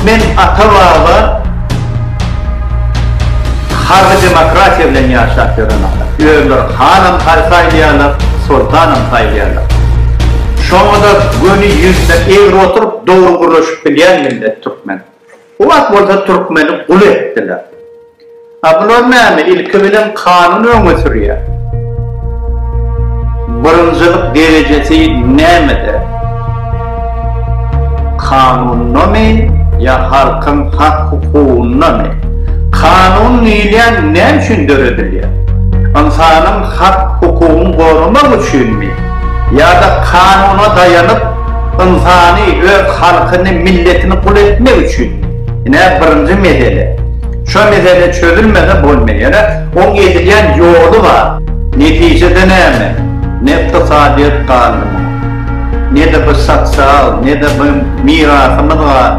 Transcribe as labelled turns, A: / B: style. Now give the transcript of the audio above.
A: Türkmen atavağı harbi demokrasiya bilen yaşap ýörenler. Öýler hanam saylaýarlar, sultanam saylaýarlar. Şoňa da göni ýüzde egri oturup dogry gurlaşyp bilýän millet Türkmen. O wagt bolsa Türkmeni gul etdiler. Bular näme? Ilki bilen kanun öňe sürýär. Birinjilik derejesi nämede? Kanunnamy ya halkın hak hukukunamy? Kanun niýlen näme üçin döredilýär? İnsanyň hak hukukyny gorumak üçinmi? Ya da kanuna dayanıp insany öz halkyny, milletini gul etmek üçin? Ine birinji mesele. Şu mesele çözülmese bolmaýar. Oň edilýän ýolu bar. Netijede näme? Ne iktisadiyet kanunu, ne de bu sosyal, ne de bu mirasımız var.